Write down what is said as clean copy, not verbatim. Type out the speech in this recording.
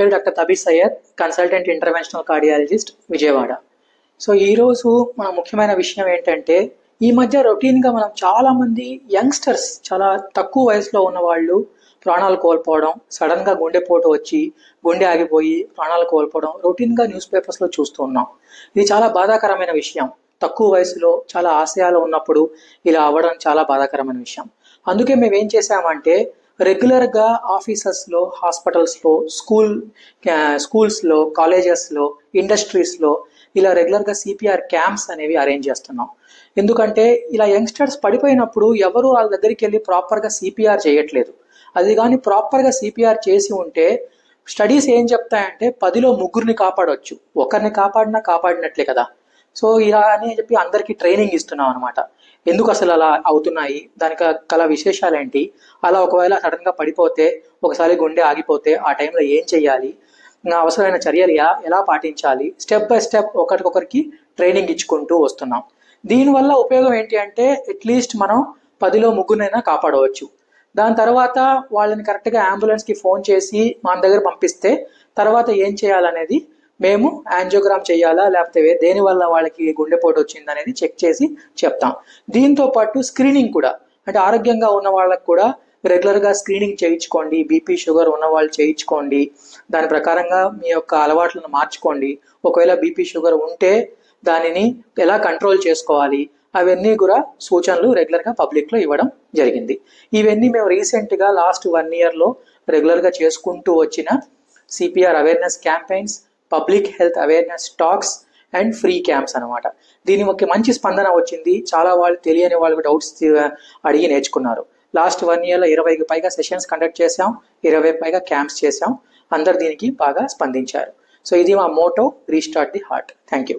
పేరు doctor Tabeer Syed, consultant interventional cardiologist, Vijayawada. So ఈరోజు మన ముఖ్యమైన విషయం ఏంటంటే, ఈ మధ్య రొటీన్గా మనం చాలామంది యంగ్స్టర్స్, చాలా తక్కువ వయసులో ఉన్న వాళ్ళు ప్రాణాలు కోల్పోవడం, సడన్గా గుండెపోటు వచ్చి గుండె ఆగిపోయి ప్రాణాలు కోల్పోవడం రొటీన్గా న్యూస్ పేపర్స్లో చూస్తూ ఉన్నాం. ఇది చాలా బాధాకరమైన విషయం. తక్కువ వయసులో చాలా ఆశయాలు ఉన్నప్పుడు ఇలా అవ్వడం చాలా బాధాకరమైన విషయం. అందుకే మేము ఏం చేసామంటే, రెగ్యులర్గా ఆఫీసెస్లో, హాస్పిటల్స్లో, స్కూల్స్లో, కాలేజెస్లో, ఇండస్ట్రీస్లో ఇలా రెగ్యులర్గా సిపిఆర్ క్యాంప్స్ అనేవి అరేంజ్ చేస్తున్నాం. ఎందుకంటే ఇలా యంగ్స్టర్స్ పడిపోయినప్పుడు ఎవరు వాళ్ళ దగ్గరికి వెళ్ళి ప్రాపర్గా సిపిఆర్ చేయట్లేదు. అది కానీ ప్రాపర్గా సిపిఆర్ చేసి ఉంటే స్టడీస్ ఏం చెప్తాయంటే 10లో 3 కాపాడవచ్చు. ఒకరిని కాపాడినట్లే కదా. సో ఇలా అని చెప్పి అందరికీ ట్రైనింగ్ ఇస్తున్నాం అనమాట. ఎందుకు అసలు అలా అవుతున్నాయి, దానికి గల విశేషాలు ఏంటి, అలా ఒకవేళ సడన్గా పడిపోతే, ఒకసారి గుండె ఆగిపోతే ఆ టైంలో ఏం చేయాలి, అవసరమైన చర్యలు ఎలా పాటించాలి, స్టెప్ బై స్టెప్ ఒకరికొకరికి ట్రైనింగ్ ఇచ్చుకుంటూ వస్తున్నాం. దీనివల్ల ఉపయోగం ఏంటి అంటే, అట్లీస్ట్ మనం 10లో 3 కాపాడవచ్చు. దాని తర్వాత వాళ్ళని కరెక్ట్గా అంబులెన్స్కి ఫోన్ చేసి మన దగ్గర పంపిస్తే తర్వాత ఏం చేయాలనేది, మేము యాంజియోగ్రామ్ చేయాలా లేకపోతే దేనివల్ల వాళ్ళకి గుండెపోటు వచ్చింది అనేది చెక్ చేసి చెప్తాం. దీంతో పాటు స్క్రీనింగ్ కూడా, అంటే ఆరోగ్యంగా ఉన్న వాళ్ళకి కూడా రెగ్యులర్గా స్క్రీనింగ్ చేయించుకోండి. బీపీ షుగర్ ఉన్న వాళ్ళు చేయించుకోండి. దాని ప్రకారంగా మీ యొక్క అలవాట్లను మార్చుకోండి. ఒకవేళ బీపీ షుగర్ ఉంటే దానిని ఎలా కంట్రోల్ చేసుకోవాలి, అవన్నీ కూడా సూచనలు రెగ్యులర్గా పబ్లిక్లో ఇవ్వడం జరిగింది. ఇవన్నీ మేము రీసెంట్గా లాస్ట్ 1 yearలో రెగ్యులర్గా చేసుకుంటూ వచ్చిన CPR awareness campaigns, public health awareness talks and free camps అనమాట. దీని ఒక మంచి స్పందన వచ్చింది. చాలా వాళ్ళు, తెలియని వాళ్ళు డౌట్స్ అడిగి నేర్చుకున్నారు. లాస్ట్ 1 yearలో 20కి పైగా సెషన్స్ కండక్ట్ చేసాం, 20కి పైగా క్యాంప్స్ చేసాం. అందరు దీనికి బాగా స్పందించారు. సో ఇది మా motto, restart the heart. Thank you.